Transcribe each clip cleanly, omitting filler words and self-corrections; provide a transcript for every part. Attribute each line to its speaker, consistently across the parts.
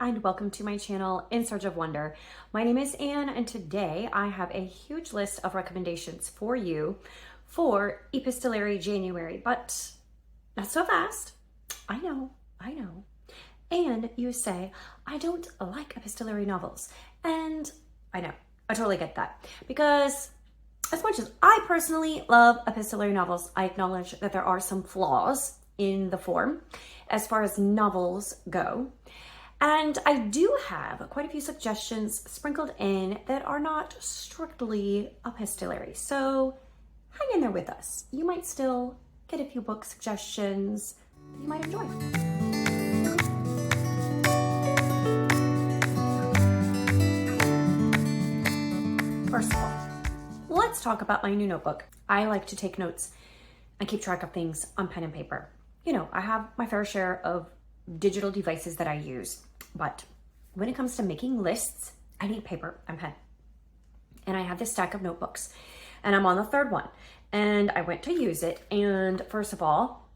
Speaker 1: and welcome to my channel, In Search of Wonder. My name is Anne, and today I have a huge list of recommendations for you for Epistolary January, but not so fast. I know. And you say, I don't like epistolary novels. And I know, I totally get that. Because as much as I personally love epistolary novels, I acknowledge that there are some flaws in the form as far as novels go. And I do have quite a few suggestions sprinkled in that are not strictly epistolary. So hang in there with us. You might still get a few book suggestions that you might enjoy. First of all, let's talk about my new notebook. I like to take notes and keep track of things on pen and paper. You know, I have my fair share of digital devices that I use, but when it comes to making lists, I need paper and pen. And I have this stack of notebooks, and I'm on the third one, and I went to use it. And first of all,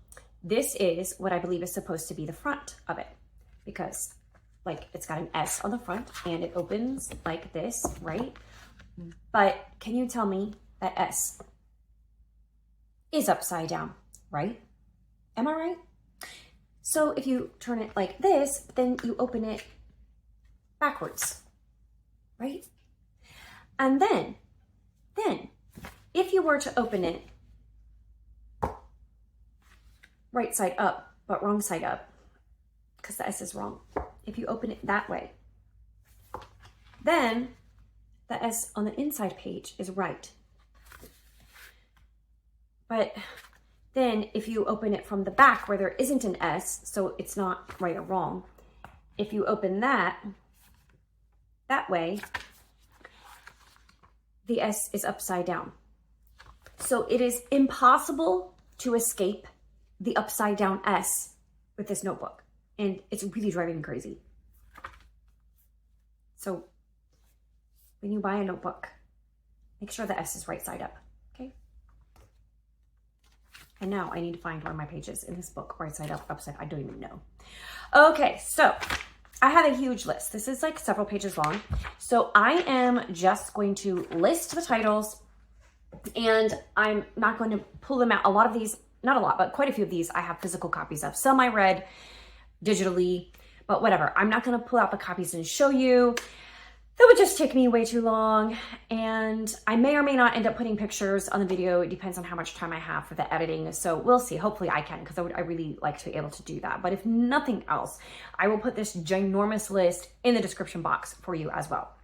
Speaker 1: this is what I believe is supposed to be the front of it, because like it's got an S on the front and it opens like this, right? But can you tell me that S is upside down, right? Am I right? So if you turn it like this, then you open it backwards, right? And then if you were to open it right side up, but wrong side up, because the S is wrong. If you open it that way, then the S on the inside page is right. But then if you open it from the back where there isn't an S, so it's not right or wrong, if you open that way, the S is upside down. So it is impossible to escape the upside down S with this notebook. And it's really driving me crazy. So when you buy a notebook, make sure the S is right side up, okay? And now I need to find one of my pages in this book, right side up, upside, I don't even know. Okay, so I have a huge list. This is like several pages long. So I am just going to list the titles, and I'm not going to pull them out. A lot of these, not a lot, but quite a few of these I have physical copies of. Some I read digitally, but whatever. I'm not going to pull out the copies and show you. That would just take me way too long, and I may or may not end up putting pictures on the video. It depends on how much time I have for the editing, so we'll see. Hopefully I can, because I really like to be able to do that. But if nothing else, I will put this ginormous list in the description box for you as well.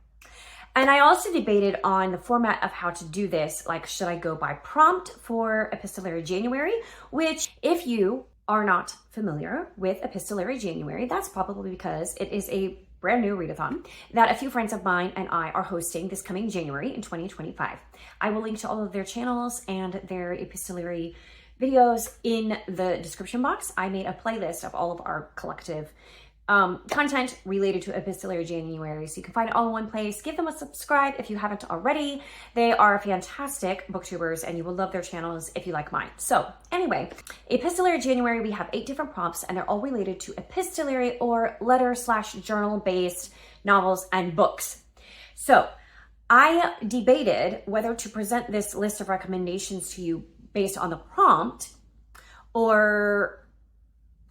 Speaker 1: And I also debated on the format of how to do this, like should I go by prompt for Epistolary January, which if you are not familiar with Epistolary January, that's probably because it is a brand new readathon that a few friends of mine and I are hosting this coming January in 2025. I will link to all of their channels and their epistolary videos in the description box. I made a playlist of all of our collective content related to Epistolary January, so you can find it all in one place. Give them a subscribe if you haven't already. They are fantastic booktubers, and you will love their channels if you like mine. So anyway, Epistolary January, we have 8 different prompts, and they're all related to epistolary or letter/journal based novels and books. So I debated whether to present this list of recommendations to you based on the prompt or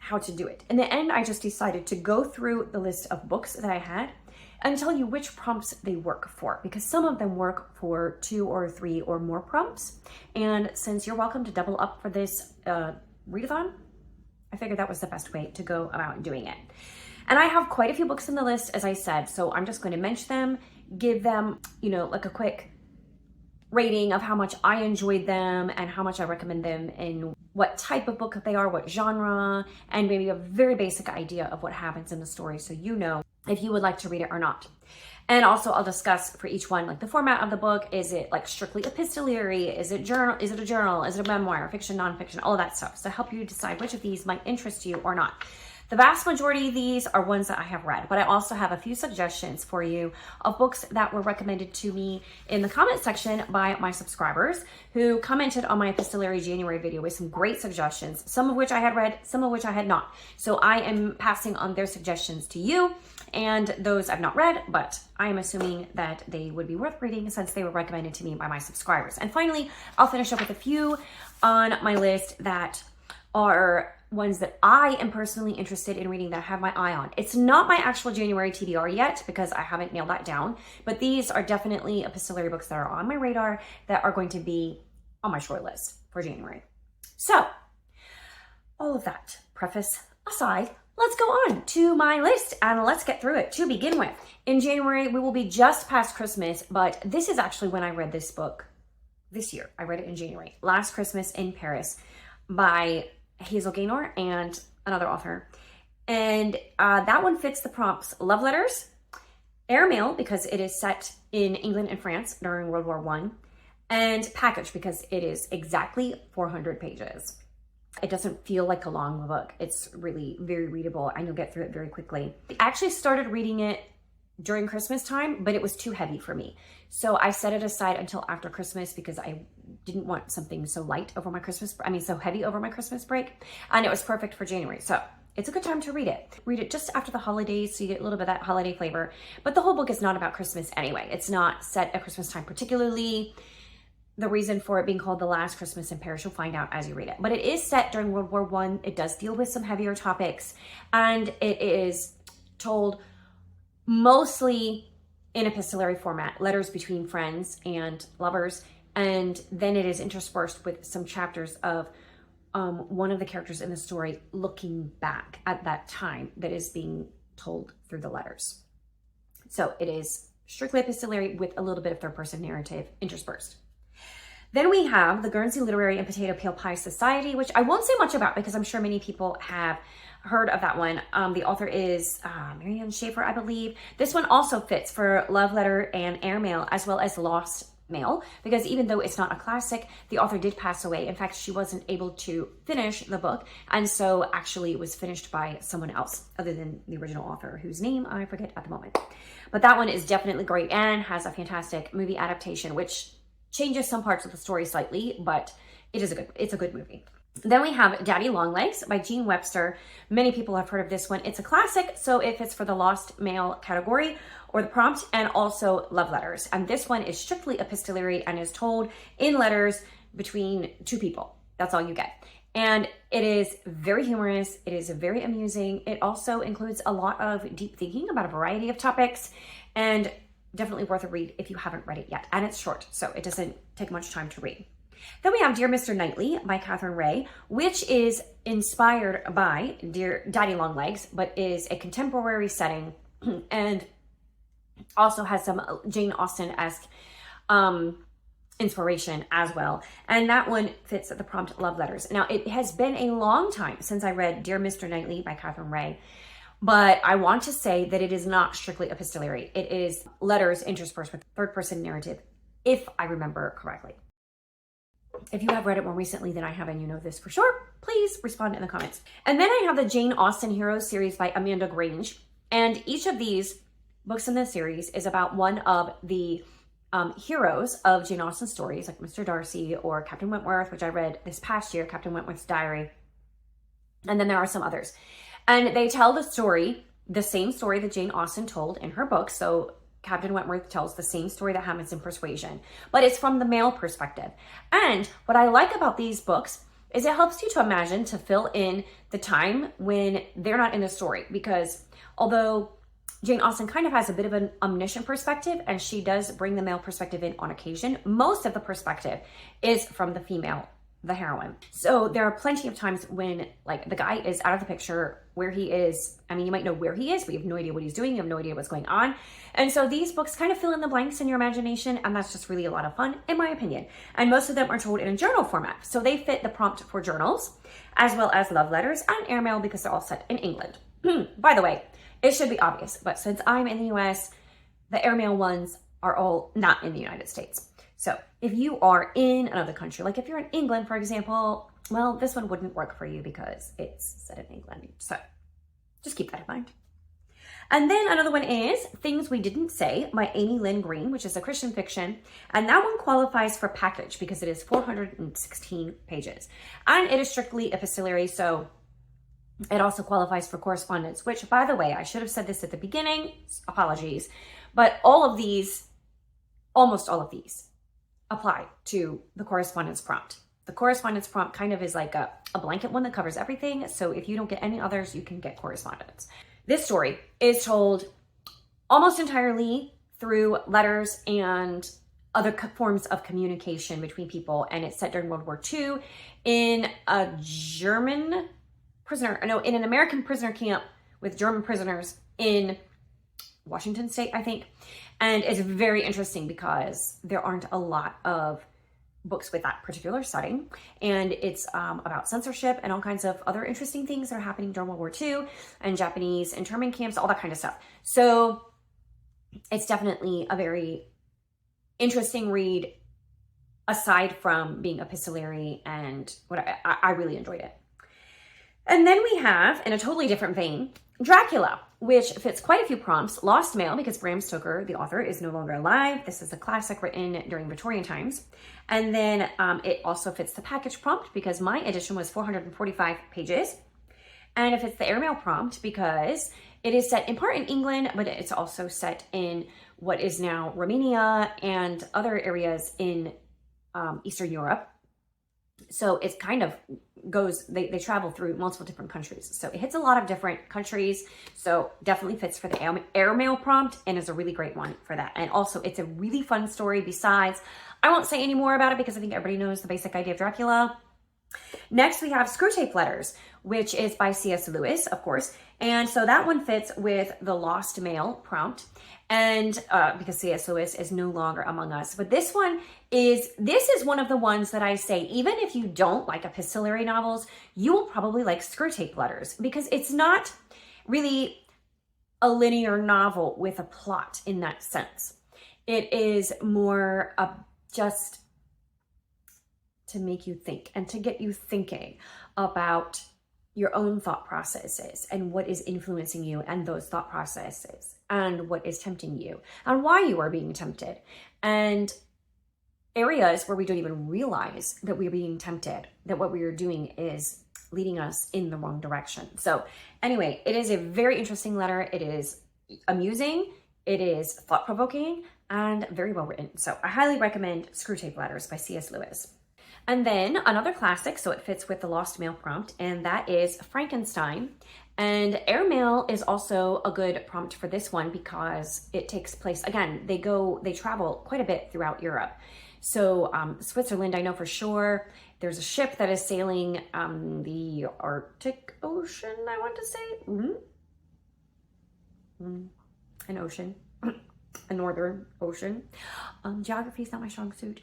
Speaker 1: how to do it. In the end, I just decided to go through the list of books that I had and tell you which prompts they work for, because some of them work for 2 or 3 or more prompts. And since you're welcome to double up for this readathon, I figured that was the best way to go about doing it. And I have quite a few books in the list, as I said, so I'm just going to mention them, give them, you know, like a quick rating of how much I enjoyed them and how much I recommend them, and what type of book they are, what genre, and maybe a very basic idea of what happens in the story, so you know if you would like to read it or not. And also I'll discuss for each one, like the format of the book. Is it like strictly epistolary? Is it journal? Is it a journal? Is it a memoir, fiction, nonfiction, all of that stuff. So help you decide which of these might interest you or not. The vast majority of these are ones that I have read, but I also have a few suggestions for you of books that were recommended to me in the comment section by my subscribers who commented on my Epistolary January video with some great suggestions, some of which I had read, some of which I had not. So I am passing on their suggestions to you, and those I've not read, but I am assuming that they would be worth reading since they were recommended to me by my subscribers. And finally, I'll finish up with a few on my list that are ones that I am personally interested in reading that I have my eye on. It's not my actual January TBR yet because I haven't nailed that down, but these are definitely epistolary books that are on my radar that are going to be on my short list for January. So, all of that preface aside, let's go on to my list and let's get through it. To begin with, in January, we will be just past Christmas, but this is actually when I read this book this year. I read it in January. Last Christmas in Paris by Hazel Gaynor and another author. And that one fits the prompts: love letters, airmail because it is set in England and France during World War I, and package because it is exactly 400 pages. It doesn't feel like a long book. It's really very readable and you'll get through it very quickly. I actually started reading it during Christmas time, but it was too heavy for me. So I set it aside until after Christmas because I didn't want something so light over my so heavy over my Christmas break. And it was perfect for January. So it's a good time to read it. Read it just after the holidays so you get a little bit of that holiday flavor. But the whole book is not about Christmas anyway. It's not set at Christmas time particularly. The reason for it being called The Last Christmas in Paris, you'll find out as you read it. But it is set during World War I. It does deal with some heavier topics. And it is told mostly in epistolary format, letters between friends and lovers. And then it is interspersed with some chapters of one of the characters in the story looking back at that time that is being told through the letters. So it is strictly epistolary with a little bit of third-person narrative interspersed. Then we have the Guernsey Literary and Potato Peel Pie Society, which I won't say much about because I'm sure many people have heard of that one. The author is Shaffer, I believe. This one also fits for love letter and airmail as well as lost mail, because even though it's not a classic, the author did pass away. In fact, she wasn't able to finish the book, and so actually it was finished by someone else other than the original author, whose name I forget at the moment. But that one is definitely great and has a fantastic movie adaptation, which changes some parts of the story slightly, but it's a good movie. Then we have Daddy Longlegs by Jean Webster. Many people have heard of this one. It's a classic, so it fits for the lost mail category or the prompt, and also love letters. And this one is strictly epistolary and is told in letters between two people. That's all you get. And it is very humorous. It is very amusing. It also includes a lot of deep thinking about a variety of topics, and definitely worth a read if you haven't read it yet. And it's short, so it doesn't take much time to read. Then we have Dear Mr. Knightley by Katherine Reay, which is inspired by Dear Daddy Longlegs, but is a contemporary setting and also has some Jane Austen-esque inspiration as well. And that one fits the prompt love letters. Now, it has been a long time since I read Dear Mr. Knightley by Katherine Reay, but I want to say that it is not strictly epistolary. It is letters interspersed with third-person narrative, if I remember correctly. If you have read it more recently than I have and you know this for sure, please respond in the comments. And then I have the Jane Austen Heroes series by Amanda Grange. And each of these books in this series is about one of the heroes of Jane Austen stories, like Mr. Darcy or Captain Wentworth, which I read this past year, Captain Wentworth's Diary. And then there are some others. And they tell the story, the same story that Jane Austen told in her book. So Captain Wentworth tells the same story that happens in Persuasion, but it's from the male perspective. And what I like about these books is it helps you to imagine, to fill in the time when they're not in the story, because although Jane Austen kind of has a bit of an omniscient perspective, and she does bring the male perspective in on occasion, most of the perspective is from the female, the heroine. So there are plenty of times when like the guy is out of the picture, where he is. I mean, you might know where he is, but you have no idea what he's doing. You have no idea what's going on. And so these books kind of fill in the blanks in your imagination, and that's just really a lot of fun, in my opinion. And most of them are told in a journal format. So they fit the prompt for journals, as well as love letters and airmail, because they're all set in England. By the way, it should be obvious, but since I'm in the US, the airmail ones are all not in the United States. So if you are in another country, like if you're in England, for example, well, this one wouldn't work for you because it's set in England. So just keep that in mind. And then another one is Things We Didn't Say by Amy Lynn Green, which is a Christian fiction. And that one qualifies for package because it is 416 pages. And it is strictly epistolary, so it also qualifies for correspondence, which, by the way, I should have said this at the beginning. Apologies. But almost all of these apply to the correspondence prompt. The correspondence prompt kind of is like a blanket one that covers everything. So if you don't get any others, you can get correspondence. This story is told almost entirely through letters and other forms of communication between people. And it's set during World War II in a in an American prisoner camp with German prisoners in Washington State, I think. And it's very interesting because there aren't a lot of books with that particular setting. And it's about censorship and all kinds of other interesting things that are happening during World War II and Japanese internment camps, all that kind of stuff. So it's definitely a very interesting read aside from being epistolary, and what I really enjoyed it. And then we have, in a totally different vein, Dracula, which fits quite a few prompts. Lost Mail, because Bram Stoker, the author, is no longer alive. This is a classic written during Victorian times. And then it also fits the package prompt because my edition was 445 pages. And it fits the airmail prompt because it is set in part in England, but it's also set in what is now Romania and other areas in Eastern Europe. So it's kind of goes, they travel through multiple different countries. So it hits a lot of different countries. So definitely fits for the airmail prompt and is a really great one for that. And also it's a really fun story. Besides, I won't say any more about it because I think everybody knows the basic idea of Dracula. Next, we have Screwtape Letters, which is by C.S. Lewis, of course. And so that one fits with the Lost Mail prompt. And because C.S. Lewis is no longer among us. But this is one of the ones that I say, even if you don't like epistolary novels, you will probably like Screwtape Letters because it's not really a linear novel with a plot in that sense. It is more just to make you think and to get you thinking about your own thought processes and what is influencing you and those thought processes and what is tempting you and why you are being tempted and areas where we don't even realize that we're being tempted, that what we are doing is leading us in the wrong direction. So anyway, it is a very interesting letter. It is amusing. It is thought-provoking and very well written. So I highly recommend Screwtape Letters by C.S. Lewis. And then another classic, so it fits with the Lost Mail prompt, and that is Frankenstein. And airmail is also a good prompt for this one because it takes place, again, they travel quite a bit throughout Europe. So Switzerland, I know for sure. There's a ship that is sailing the Arctic Ocean, I want to say. An ocean. A northern ocean. Geography is not my strong suit.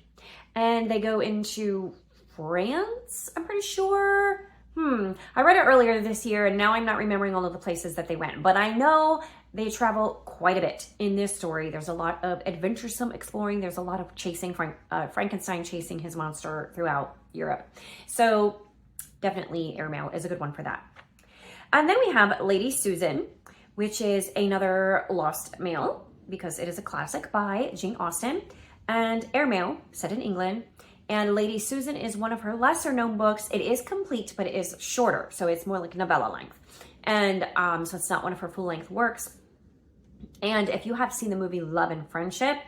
Speaker 1: And they go into France, I'm pretty sure. I read it earlier this year and now I'm not remembering all of the places that they went, but I know they travel quite a bit in this story. There's a lot of adventuresome exploring. There's a lot of chasing Frankenstein chasing his monster throughout Europe. So definitely airmail is a good one for that. And then we have Lady Susan, which is another Lost Mail because it is a classic by Jane Austen, and airmail set in England. And Lady Susan is one of her lesser known books. It is complete, but it is shorter. So it's more like novella length. And so it's not one of her full length works. And if you have seen the movie Love and Friendship,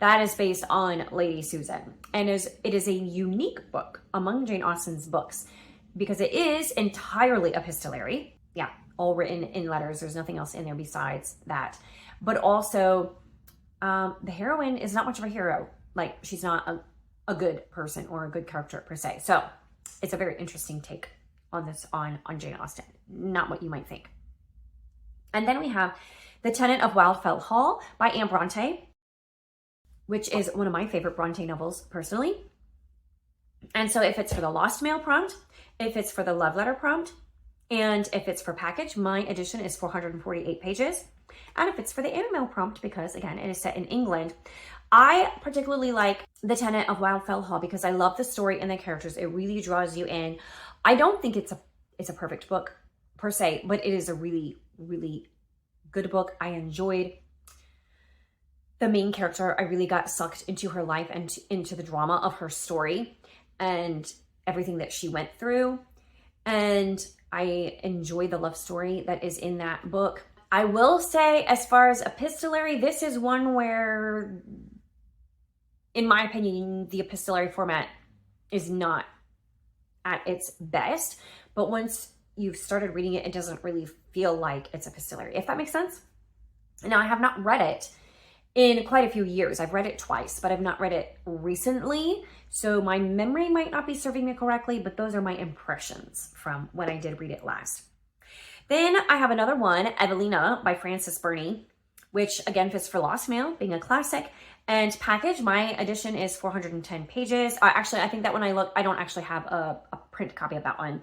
Speaker 1: that is based on Lady Susan. And it is a unique book among Jane Austen's books because it is entirely epistolary. Yeah, all written in letters. There's nothing else in there besides that. But also, the heroine is not much of a hero. Like, she's not a good person or a good character per se. So it's a very interesting take on this, on Jane Austen. Not what you might think. And then we have The Tenant of Wildfell Hall by Anne Bronte, which is one of my favorite Bronte novels personally. And so it fits for the Lost Mail prompt, it fits for the Love Letter prompt, and if it's for package, my edition is 448 pages. And if it's for the airmail prompt, because again, it is set in England. I particularly like The Tenant of Wildfell Hall because I love the story and the characters. It really draws you in. I don't think it's a perfect book per se, but it is a really really good book. I enjoyed the main character. I really got sucked into her life and into the drama of her story and everything that she went through. And I enjoy the love story that is in that book. I will say, as far as epistolary, this is one where, in my opinion, the epistolary format is not at its best. But once you've started reading it, it doesn't really feel like it's epistolary, if that makes sense. Now, I have not read it in quite a few years. I've read it twice, but I've not read it recently. So my memory might not be serving me correctly, but those are my impressions from when I did read it last. Then I have another one, Evelina by Frances Burney, which again fits for Lost Mail, being a classic. And package, my edition is 410 pages. Actually, I think that when I look, I don't actually have a print copy of that one.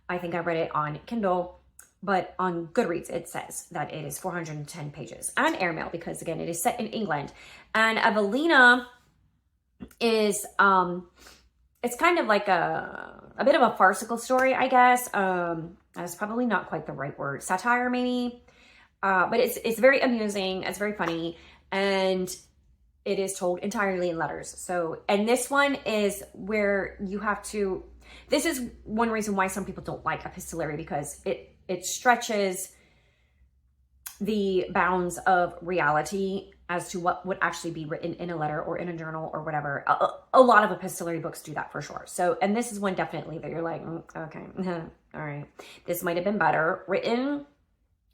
Speaker 1: I think I read it on Kindle, but on Goodreads, it says that it is 410 pages. And airmail, because again, it is set in England. And Evelina is, it's kind of like a bit of a farcical story, I guess. That's probably not quite the right word. Satire, maybe. But it's very amusing. It's very funny. And it is told entirely in letters. So, and this one is where you have to, this is one reason why some people don't like epistolary, because it stretches the bounds of reality as to what would actually be written in a letter or in a journal or whatever. A lot of epistolary books do that for sure. So, and this is one definitely that you're like, okay, all right. This might have been better written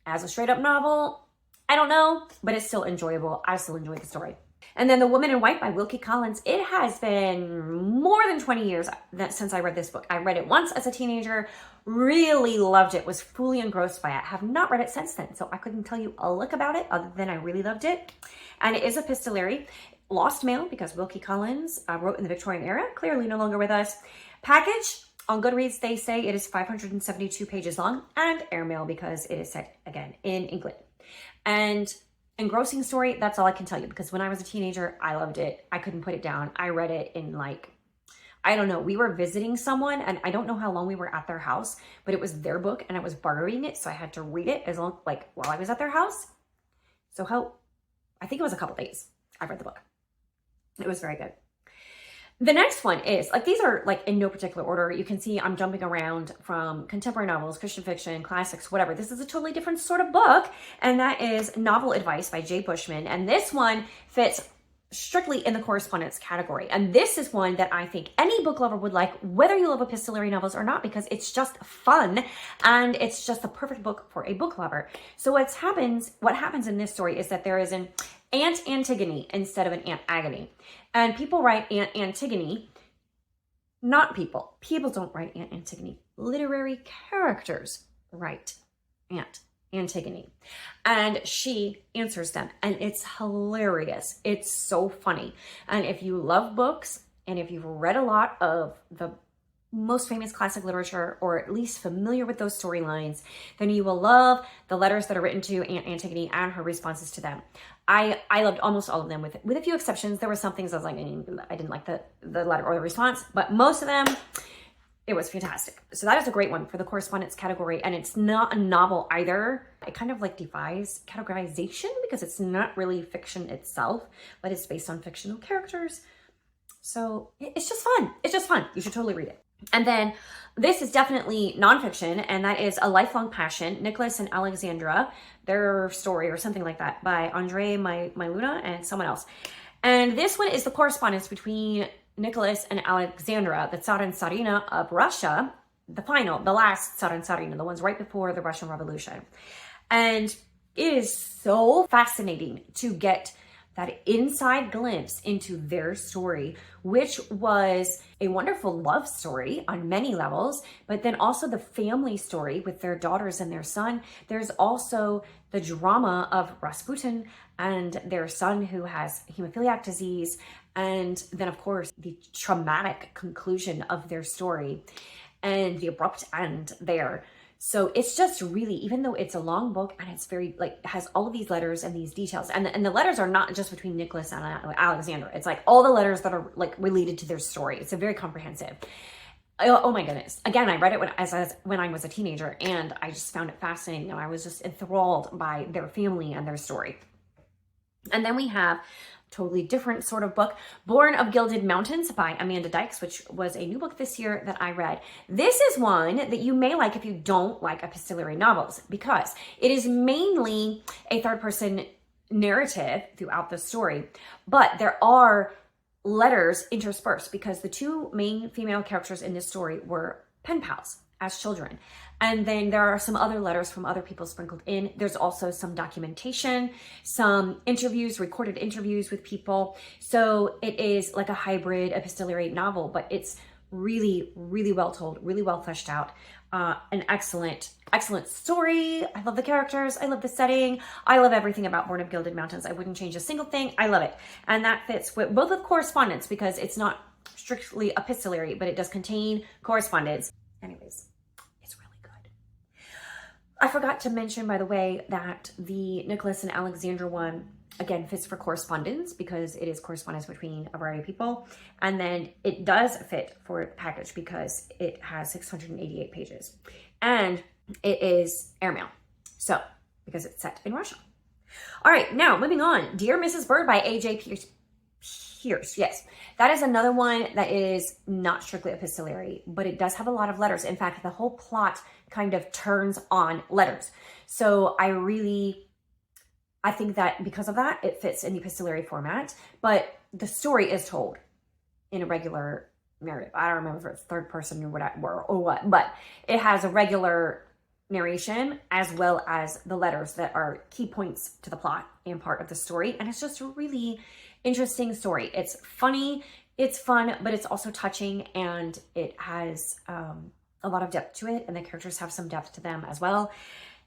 Speaker 1: as a straight up novel. I don't know, but it's still enjoyable. I still enjoy the story. And then The Woman in White by Wilkie Collins. It has been more than 20 years since I read this book. I read it once as a teenager, really loved it, was fully engrossed by it. Have not read it since then, so I couldn't tell you a lick about it other than I really loved it. And it is epistolary. Lost Mail, because Wilkie Collins wrote in the Victorian era, clearly no longer with us. Package, on Goodreads, they say it is 572 pages long, and airmail because it is set, again, in England. And engrossing story, that's all I can tell you, because when I was a teenager, I loved it. I couldn't put it down. I read it in like, I don't know, we were visiting someone, and I don't know how long we were at their house, but it was their book, and I was borrowing it, so I had to read it as long, like, while I was at their house. So I think it was a couple days I read the book. It was very good. The next one is, like, these are like in no particular order. You can see I'm jumping around from contemporary novels, Christian fiction, classics, whatever. This is a totally different sort of book, and that is Novel Advice by J. Bushman. And this one fits strictly in the correspondence category. And this is one that I think any book lover would like, whether you love epistolary novels or not, because it's just fun and it's just the perfect book for a book lover. So what happens in this story is that there is an Aunt Antigone instead of an Aunt Agony. And people write Aunt Antigone, not people. People don't write Aunt Antigone. Literary characters write Aunt Antigone. And she answers them. And it's hilarious. It's so funny. And if you love books, and if you've read a lot of the most famous classic literature, or at least familiar with those storylines, then you will love the letters that are written to Aunt Antigone and her responses to them. I loved almost all of them, with a few exceptions. There were some things I was like, I didn't like the letter or the response, but most of them, it was fantastic. So that is a great one for the correspondence category, and it's not a novel either. It kind of like defies categorization because it's not really fiction itself, but it's based on fictional characters. So it's just fun. It's just fun. You should totally read it. And then this is definitely nonfiction, and that is A Lifelong Passion, Nicholas and Alexandra, their story or something like that, by Andrei, Maylunas, and someone else. And this one is the correspondence between Nicholas and Alexandra, the Tsar and Tsarina of Russia, the last Tsar and Tsarina, the ones right before the Russian Revolution. And it is so fascinating to get that inside glimpse into their story, which was a wonderful love story on many levels, but then also the family story with their daughters and their son. There's also the drama of Rasputin and their son who has hemophiliac disease, and then of course the traumatic conclusion of their story and the abrupt end there. So it's just really, even though it's a long book and it's very, like, has all of these letters and these details, and the letters are not just between Nicholas and Alexandra. It's like all the letters that are like related to their story. It's a very comprehensive. oh my goodness. Again, I read it when I was a teenager, and I just found it fascinating, and I was just enthralled by their family and their story. And then we have totally different sort of book, Born of Gilded Mountains by Amanda Dykes, which was a new book this year that I read. This is one that you may like if you don't like epistolary novels, because it is mainly a third-person narrative throughout the story, but there are letters interspersed because the two main female characters in this story were pen pals as children. And then there are some other letters from other people sprinkled in. There's also some documentation, some interviews, recorded interviews with people. So it is like a hybrid epistolary novel, but it's really, really well told, really well fleshed out. An excellent story. I love the characters. I love the setting. I love everything about Born of Gilded Mountains. I wouldn't change a single thing. I love it. And that fits with both with correspondence, because it's not strictly epistolary, but it does contain correspondence. Anyways, it's really good. I forgot to mention, by the way, that the Nicholas and Alexandra one, again, fits for correspondence because it is correspondence between a variety of people. And then it does fit for package because it has 688 pages. And it is airmail. So, because it's set in Russia. All right, now moving on. Dear Mrs. Bird by A.J. Pierce. Yes, that is another one that is not strictly epistolary, but it does have a lot of letters. In fact, the whole plot kind of turns on letters. So I think that because of that, it fits in the epistolary format, but the story is told in a regular narrative. I don't remember if it's third person or what, but it has a regular narration as well as the letters that are key points to the plot and part of the story. And it's just a really interesting story. It's funny, it's fun, but it's also touching, and it has a lot of depth to it, and the characters have some depth to them as well.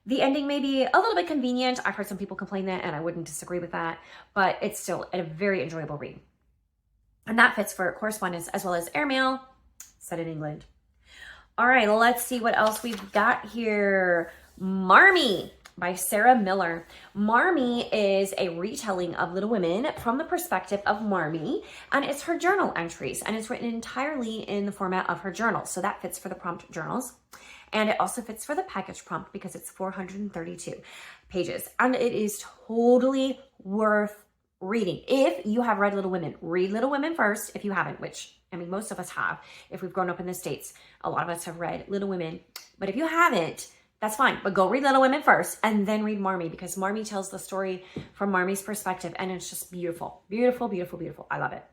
Speaker 1: The ending may be a little bit convenient. I've heard some people complain that, and I wouldn't disagree with that, but it's still a very enjoyable read. And that fits for correspondence as well as airmail, set in England. All right, let's see what else we've got here. Marmee by Sarah Miller. Marmee is a retelling of Little Women from the perspective of Marmee, and it's her journal entries, and it's written entirely in the format of her journal. So that fits for the prompt journals. And it also fits for the package prompt because it's 432 pages. And it is totally worth reading. If you have read Little Women, read Little Women first. If you haven't, which, I mean, most of us have. If we've grown up in the States, a lot of us have read Little Women. But if you haven't, that's fine. But go read Little Women first and then read Marmee, because Marmee tells the story from Marmee's perspective. And it's just beautiful. Beautiful, beautiful, beautiful. I love it.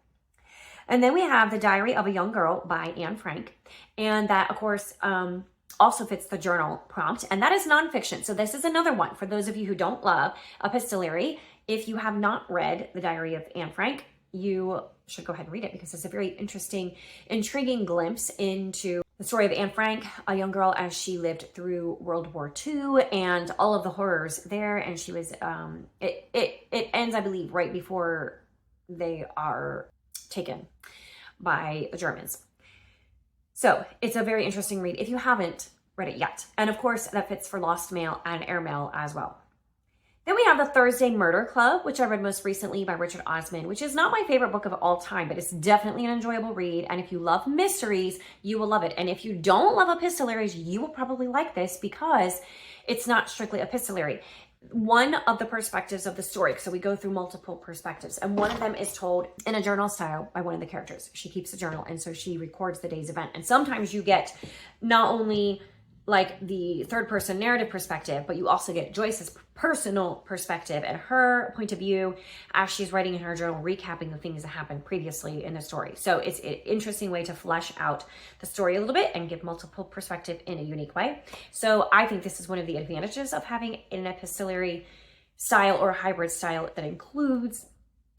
Speaker 1: And then we have The Diary of a Young Girl by Anne Frank. And that, of course, also fits the journal prompt, and that is nonfiction. So this is another one for those of you who don't love epistolary. If you have not read The Diary of Anne Frank, you should go ahead and read it, because it's a very interesting, intriguing glimpse into the story of Anne Frank, a young girl as she lived through World War II and all of the horrors there. And she was, it ends, I believe, right before they are taken by the Germans. So it's a very interesting read if you haven't read it yet. And of course, that fits for Lost Mail and Airmail as well. Then we have The Thursday Murder Club, which I read most recently by Richard Osman, which is not my favorite book of all time, but it's definitely an enjoyable read. And if you love mysteries, you will love it. And if you don't love epistolaries, you will probably like this because it's not strictly epistolary. One of the perspectives of the story, so we go through multiple perspectives, and one of them is told in a journal style by one of the characters. She keeps a journal, and so she records the day's event. And sometimes you get not only like the third person narrative perspective, but you also get Joyce's personal perspective and her point of view as she's writing in her journal, recapping the things that happened previously in the story. So it's an interesting way to flesh out the story a little bit and give multiple perspective in a unique way. So I think this is one of the advantages of having an epistolary style or hybrid style that includes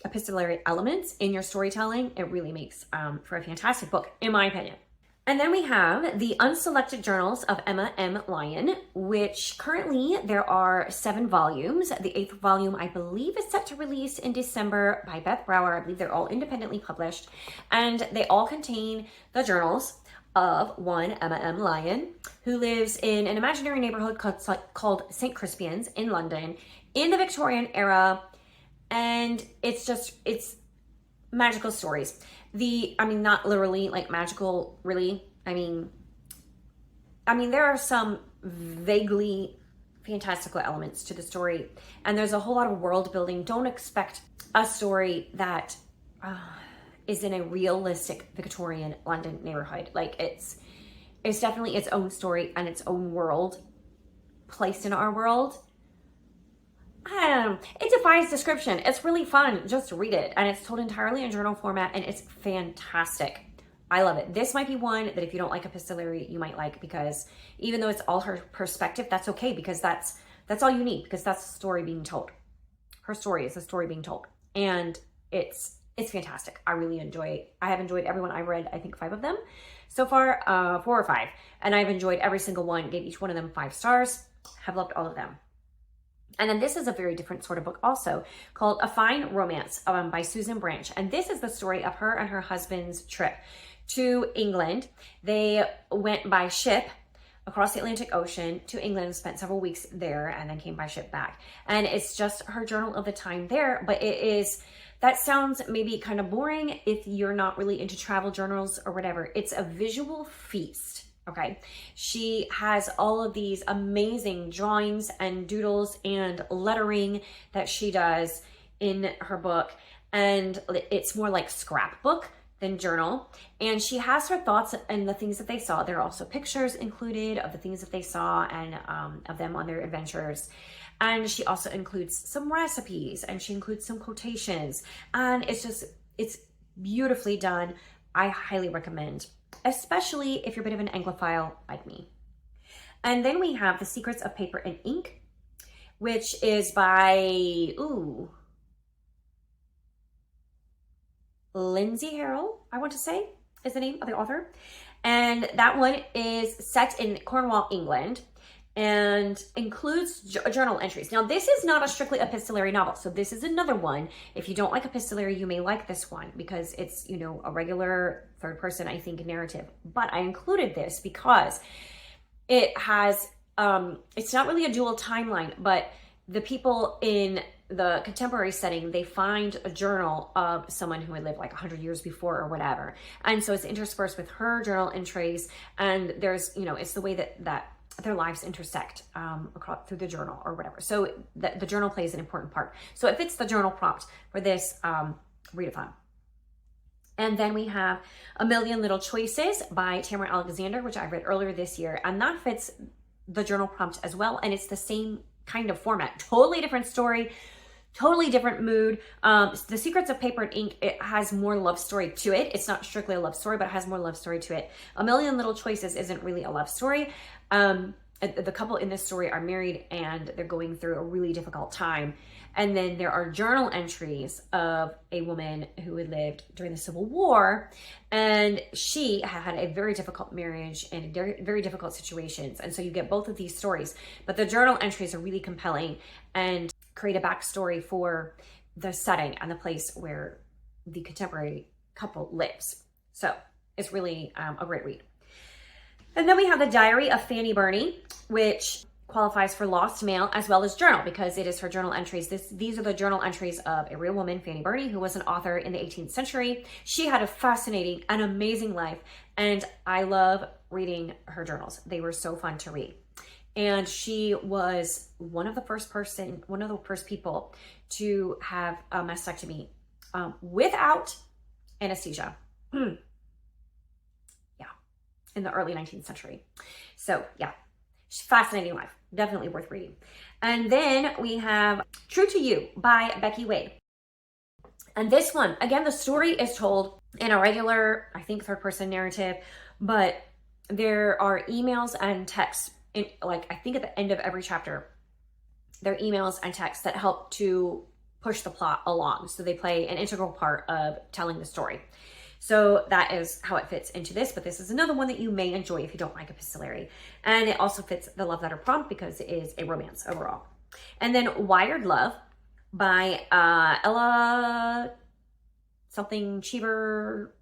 Speaker 1: epistolary elements in your storytelling. It really makes for a fantastic book, in my opinion. And then we have The Unselected Journals of Emma M. Lyon, which currently there are 7 volumes. The 8th volume, I believe, is set to release in December by Beth Brower. I believe they're all independently published. And they all contain the journals of one Emma M. Lyon, who lives in an imaginary neighborhood called St. Crispian's in London in the Victorian era. And it's magical stories. I mean, not literally like magical, really, I mean, there are some vaguely fantastical elements to the story, and there's a whole lot of world building. Don't expect a story that is in a realistic Victorian London neighborhood. Like, it's definitely its own story and its own world placed in our world. I don't know. It defies description. It's really fun. Just read it, and it's told entirely in journal format, and it's fantastic. I love it. This might be one that if you don't like epistolary, you might like, because even though it's all her perspective, that's okay, because that's all you need, because that's the story being told. Her story is the story being told, and it's fantastic. I really enjoy. I have enjoyed everyone. I've read, I think, 5 of them so far, 4 or 5, and I've enjoyed every single one. Gave each one of them 5 stars. Have loved all of them. And then this is a very different sort of book also, called A Fine Romance by Susan Branch, and this is the story of her and her husband's trip to England. They went by ship across the Atlantic Ocean to England and spent several weeks there, and then came by ship back. And it's just her journal of the time there, but that sounds maybe kind of boring if you're not really into travel journals or whatever. It's a visual feast, okay? She has all of these amazing drawings and doodles and lettering that she does in her book, and it's more like scrapbook than journal. And she has her thoughts and the things that they saw. There are also pictures included of the things that they saw and of them on their adventures. And she also includes some recipes, and she includes some quotations, and it's beautifully done. I highly recommend, especially if you're a bit of an Anglophile like me. And then we have The Secrets of Paper and Ink, which is by, Lindsay Harrell, I want to say, is the name of the author. And that one is set in Cornwall, England, and includes journal entries. Now, this is not a strictly epistolary novel, so this is another one. If you don't like epistolary, you may like this one, because it's, you know, a regular third person, I think, narrative. But I included this because it has, it's not really a dual timeline, but the people in the contemporary setting, they find a journal of someone who had lived like 100 years before or whatever. And so it's interspersed with her journal entries, and there's, you know, it's the way that their lives intersect across through the journal or whatever. So the journal plays an important part. So it fits the journal prompt for this readathon. And then we have A Million Little Choices by Tamara Alexander, which I read earlier this year, and that fits the journal prompt as well. And it's the same kind of format, totally different story, totally different mood. The Secrets of Paper and Ink, it has more love story to it. It's not strictly a love story, but it has more love story to it. A Million Little Choices isn't really a love story. The couple in this story are married, and they're going through a really difficult time. And then there are journal entries of a woman who had lived during the Civil War, and she had a very difficult marriage and very, very difficult situations. And so you get both of these stories, but the journal entries are really compelling and create a backstory for the setting and the place where the contemporary couple lives. So it's really a great read. And then we have The Diary of Fanny Burney, which qualifies for lost mail as well as journal, because it is her journal entries. These are the journal entries of a real woman, Fanny Burney, who was an author in the 18th century. She had a fascinating and amazing life, and I love reading her journals. They were so fun to read. And she was one of the first people to have a mastectomy without anesthesia. Yeah, in the early 19th century. So yeah, fascinating life, definitely worth reading. And then we have True to You by Becky Wade. And this one, again, the story is told in a regular, I think, third person narrative, but there are emails and texts in, like, I think at the end of every chapter, there are emails and texts that help to push the plot along. So they play an integral part of telling the story. So that is how it fits into this, but this is another one that you may enjoy if you don't like epistolary. And it also fits the love letter prompt because it is a romance overall. And then Wired Love by Ella something Cheever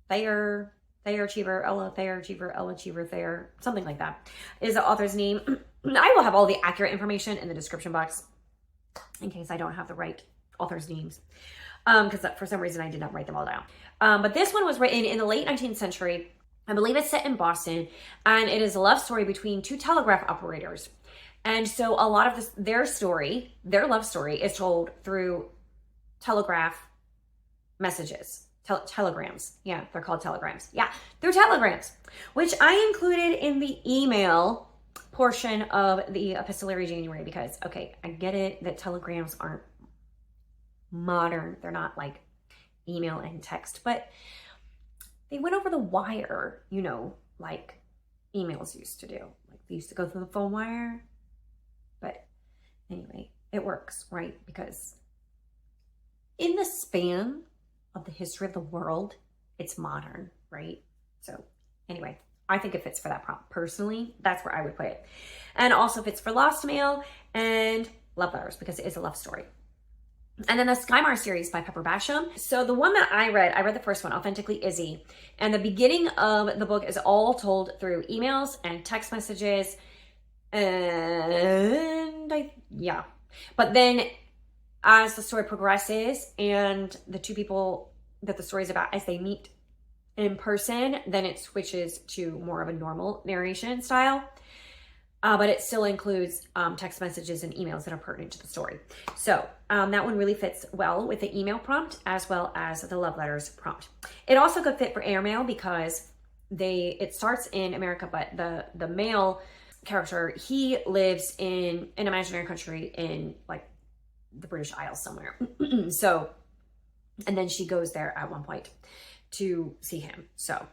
Speaker 1: Thayer, Ella Cheever Thayer, something like that is the author's name. I will have all the accurate information in the description box in case I don't have the right author's names. Because for some reason I did not write them all down. But this one was written in the late 19th century, I believe it's set in Boston, and it is a love story between two telegraph operators. And so a lot of this, their love story is told through telegraph messages, telegrams. Yeah, they're called telegrams. Yeah, through telegrams, which I included in the email portion of the Epistolary January because, okay, I get it that telegrams aren't modern. They're not like email and text, but they went over the wire, you know, like emails used to do. Like they used to go through the phone wire. But anyway, it works, right? Because in the span of the history of the world, it's modern, right? So anyway, I think it fits for that prompt. Personally, that's where I would put it. And also fits for Lost Mail and Love Letters because it is a love story. And then the Skymar series by Pepper Basham. So the one that I read the first one, Authentically Izzy. And the beginning of the book is all told through emails and text messages. Yeah. But then as the story progresses and the two people that the story is about, as they meet in person, then it switches to more of a normal narration style. But it still includes text messages and emails that are pertinent to the story. So that one really fits well with the email prompt as well as the love letters prompt. It also could fit for airmail because it starts in America, but the male character, he lives in an imaginary country in like the British Isles somewhere. So, and then she goes there at one point to see him. So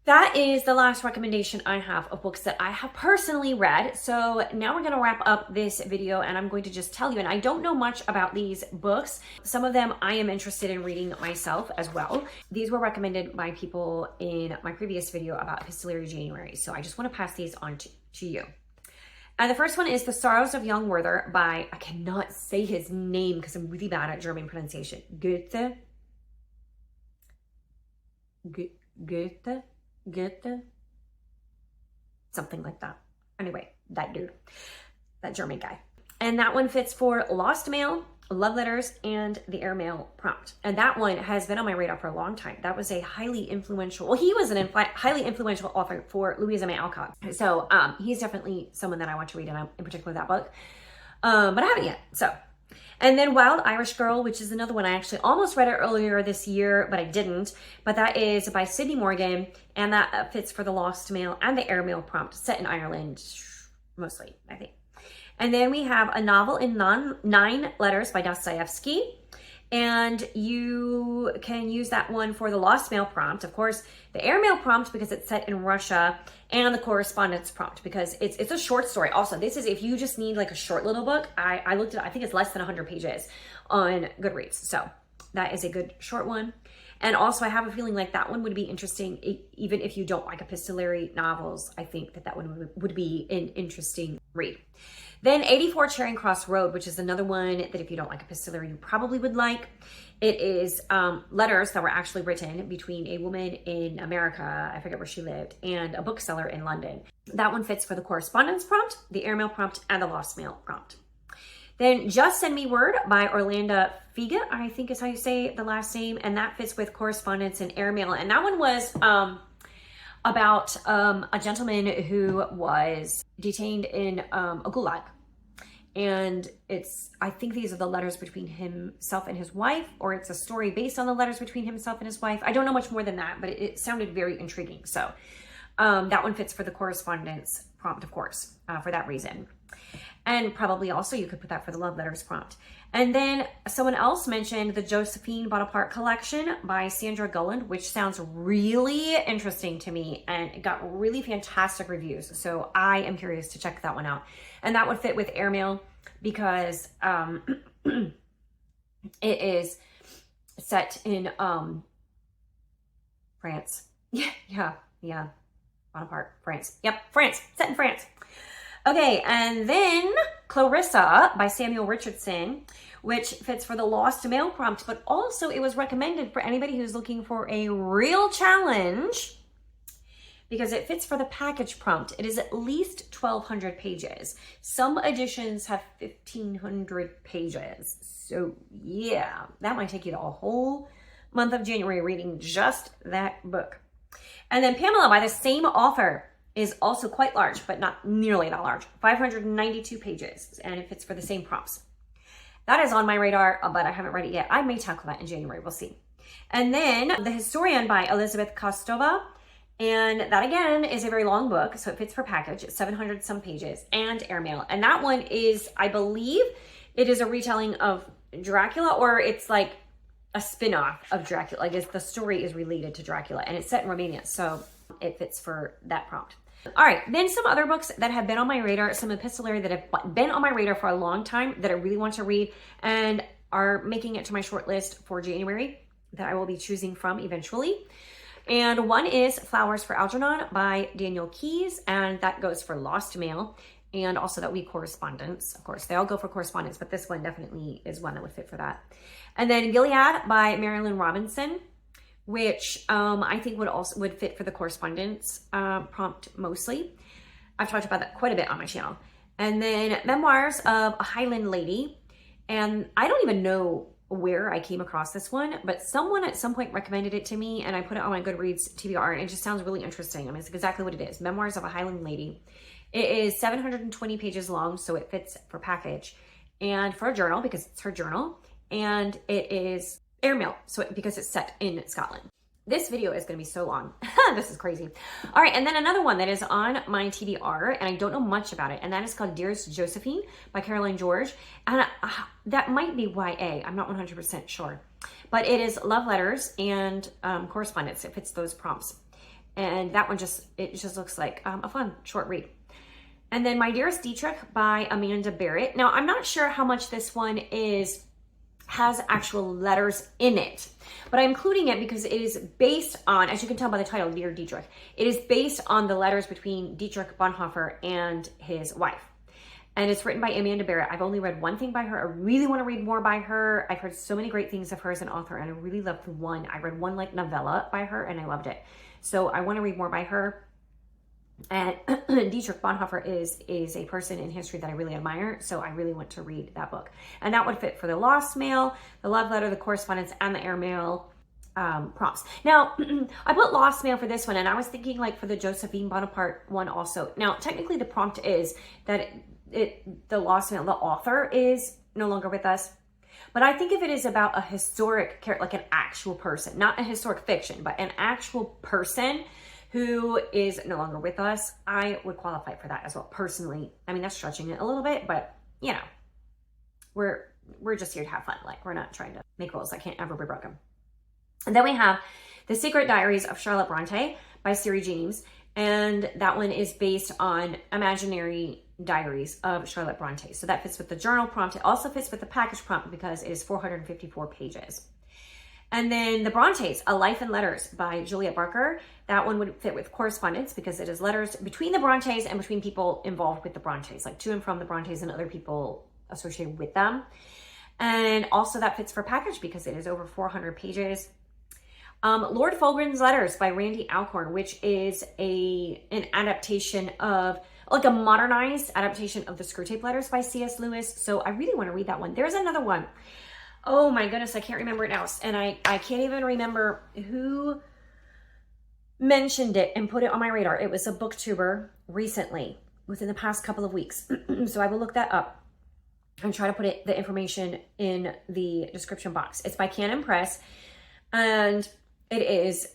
Speaker 1: that is the last recommendation I have of books that I have personally read. So now we're going to wrap up this video and I'm going to just tell you, and I don't know much about these books. Some of them I am interested in reading myself as well. These were recommended by people in my previous video about Epistolary January. So I just want to pass these on to you. And the first one is The Sorrows of Young Werther by, I cannot say his name because I'm really bad at German pronunciation. Goethe. Something like that. Anyway, that dude, that German guy. And that one fits for Lost Mail, Love Letters, and the Airmail prompt. And that one has been on my radar for a long time. That was a highly influential, well, he was an highly influential author for Louisa May Alcott. So he's definitely someone that I want to read, and in particular that book. But I haven't yet, so. And then Wild Irish Girl, which is another one. I actually almost read it earlier this year, but I didn't. But that is by Sydney Morgan, and that fits for the Lost Mail and the Airmail prompt, set in Ireland, mostly, I think. And then we have A Novel in 9 Letters by Dostoevsky. And you can use that one for the Lost Mail prompt. Of course, the Airmail prompt because it's set in Russia, and the Correspondence prompt because it's a short story. Also, this is if you just need like a short little book. I looked at, I think it's less than 100 pages on Goodreads. So that is a good short one. And also I have a feeling like that one would be interesting even if you don't like epistolary novels. I think that one would be an interesting read. Then 84 Charing Cross Road, which is another one that if you don't like epistolary, you probably would like. It is letters that were actually written between a woman in America, I forget where she lived, and a bookseller in London. That one fits for the Correspondence prompt, the Airmail prompt, and the Lost Mail prompt. Then Just Send Me Word by Orlando Figa, I think is how you say the last name, and that fits with Correspondence and Airmail. And that one was about a gentleman who was detained in a gulag. And I think these are the letters between himself and his wife, or it's a story based on the letters between himself and his wife. I don't know much more than that, but it sounded very intriguing. So that one fits for the Correspondence prompt, of course, for that reason. And probably also you could put that for the Love Letters prompt. And then someone else mentioned the Josephine Bonaparte collection by Sandra Gulland, which sounds really interesting to me, and it got really fantastic reviews. So I am curious to check that one out. And that would fit with Airmail because it is set in France. Yeah. Bonaparte, France. Yep, France, set in France. Okay, and then Clarissa by Samuel Richardson, which fits for the Lost Mail prompt, but also it was recommended for anybody who's looking for a real challenge because it fits for the package prompt. It is at least 1,200 pages. Some editions have 1,500 pages. So yeah, that might take you the whole month of January reading just that book. And then Pamela by the same author is also quite large, but not nearly that large. 592 pages, and it fits for the same prompts. That is on my radar, but I haven't read it yet. I may tackle that in January, we'll see. And then The Historian by Elizabeth Kostova. And that again is a very long book, so it fits for package. It's 700 some pages and airmail. And that one is, I believe, it is a retelling of Dracula, or it's like a spin-off of Dracula. Like the story is related to Dracula, and it's set in Romania, so it fits for that prompt. All right, then some other books that have been on my radar, some epistolary that have been on my radar for a long time that I really want to read and are making it to my short list for January that I will be choosing from eventually. And one is Flowers for Algernon by Daniel Keyes, and that goes for Lost Mail, and also that week correspondence. Of course, they all go for correspondence, but this one definitely is one that would fit for that. And then Gilead by Marilyn Robinson, which I think would fit for the correspondence prompt mostly. I've talked about that quite a bit on my channel. And then Memoirs of a Highland Lady, and I don't even know where I came across this one, but someone at some point recommended it to me, and I put it on my Goodreads TBR, and it just sounds really interesting. I mean, it's exactly what it is. Memoirs of a Highland Lady. It is 720 pages long, so it fits for package and for a journal because it's her journal, and it is airmail, so because it's set in Scotland. This video is going to be so long. This is crazy. All right, and then another one that is on my TBR, and I don't know much about it, and that is called Dearest Josephine by Caroline George. And that might be YA. I'm not 100% sure. But it is love letters and correspondence. It fits those prompts. And that one just looks like a fun short read. And then My Dearest Dietrich by Amanda Barrett. Now, I'm not sure how much this one has actual letters in it, but I'm including it because it is based on, as you can tell by the title, Dear Dietrich, it is based on the letters between Dietrich Bonhoeffer and his wife. And it's written by Amanda Barrett. I've only read one thing by her. I really want to read more by her. I've heard so many great things of her as an author, and I really loved one. I read one like novella by her, and I loved it. So I want to read more by her. And Dietrich Bonhoeffer is a person in history that I really admire, so I really want to read that book. And that would fit for the Lost Mail, the Love Letter, the Correspondence, and the Airmail prompts. Now, I put Lost Mail for this one, and I was thinking like for the Josephine Bonaparte one also. Now, technically the prompt is that the Lost Mail, the author is no longer with us. But I think if it is about a historic character, like an actual person, not a historic fiction, but an actual person who is no longer with us, I would qualify for that as well, personally. I mean, that's stretching it a little bit, but you know, we're just here to have fun. Like, we're not trying to make rules that can't ever be broken. And then we have The Secret Diaries of Charlotte Bronte by Siri James, and that one is based on imaginary diaries of Charlotte Bronte. So that fits with the journal prompt. It also fits with the package prompt because it is 454 pages. And then The Brontes, A Life in Letters by Juliet Barker. That one would fit with correspondence because it is letters between the Brontes and between people involved with the Brontes, like to and from the Brontes and other people associated with them. And also that fits for package because it is over 400 pages. Lord Fulgrim's Letters by Randy Alcorn, which is an adaptation of, like a modernized adaptation of the Screwtape Letters by C.S. Lewis. So I really want to read that one. There's another one. Oh my goodness, I can't remember it now. And I can't even remember who mentioned it and put it on my radar. It was a booktuber recently, within the past couple of weeks. So I will look that up and try to put the information in the description box. It's by Canon Press, and it is,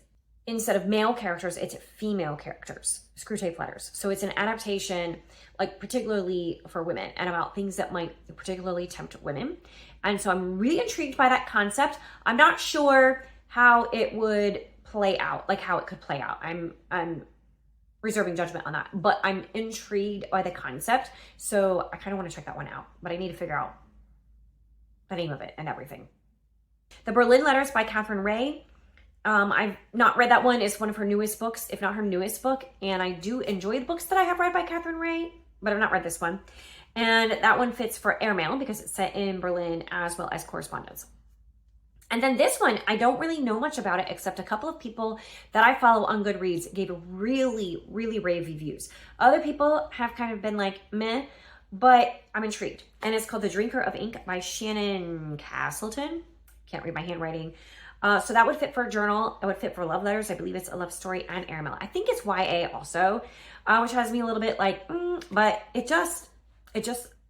Speaker 1: instead of male characters, it's female characters, Screwtape Letters. So it's an adaptation, like particularly for women and about things that might particularly tempt women. And so I'm really intrigued by that concept. I'm not sure how it would play out, like how it could play out. I'm reserving judgment on that, but I'm intrigued by the concept. So I kind of want to check that one out, but I need to figure out the name of it and everything. The Berlin Letters by Katherine Reay. I've not read that one. It's one of her newest books, if not her newest book. And I do enjoy the books that I have read by Katherine Reay, but I've not read this one. And that one fits for airmail because it's set in Berlin as well as correspondence. And then this one, I don't really know much about it except a couple of people that I follow on Goodreads gave really, really rave reviews. Other people have kind of been like, meh, but I'm intrigued. And it's called The Drinker of Ink by Shannon Castleton. Can't read my handwriting. So that would fit for a journal. It would fit for love letters. I believe it's a love story and airmail. I think it's YA also, which has me a little bit like, but it just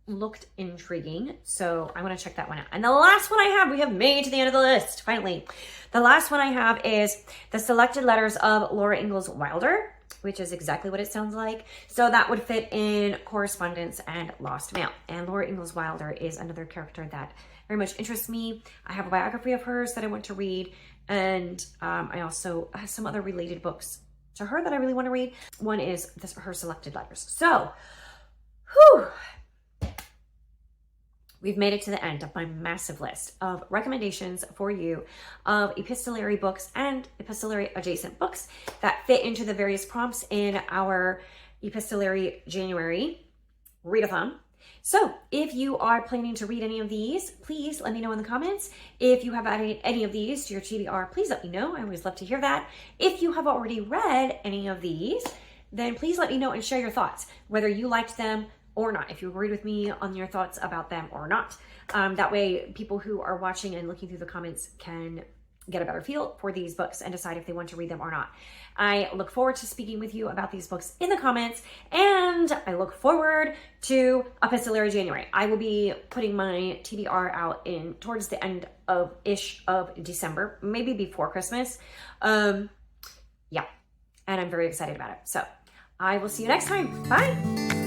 Speaker 1: looked intriguing. So I want to check that one out. And the last one I have, we have made to the end of the list, finally. The last one I have is the selected letters of Laura Ingalls Wilder, which is exactly what it sounds like. So that would fit in correspondence and lost mail. And Laura Ingalls Wilder is another character that very much interests me. I have a biography of hers that I want to read. And I also have some other related books to her that I really want to read. One is her selected letters. So, whew. We've made it to the end of my massive list of recommendations for you of epistolary books and epistolary adjacent books that fit into the various prompts in our Epistolary January readathon. So if you are planning to read any of these, please let me know in the comments. If you have added any of these to your TBR, please let me know. I always love to hear that. If you have already read any of these, then please let me know and share your thoughts, whether you liked them or not, if you agreed with me on your thoughts about them or not. That way people who are watching and looking through the comments can get a better feel for these books and decide if they want to read them or not. I look forward to speaking with you about these books in the comments, and I look forward to Epistolary January. I will be putting my TBR out in towards the end of December, maybe before Christmas. Yeah, and I'm very excited about it. So I will see you next time. Bye.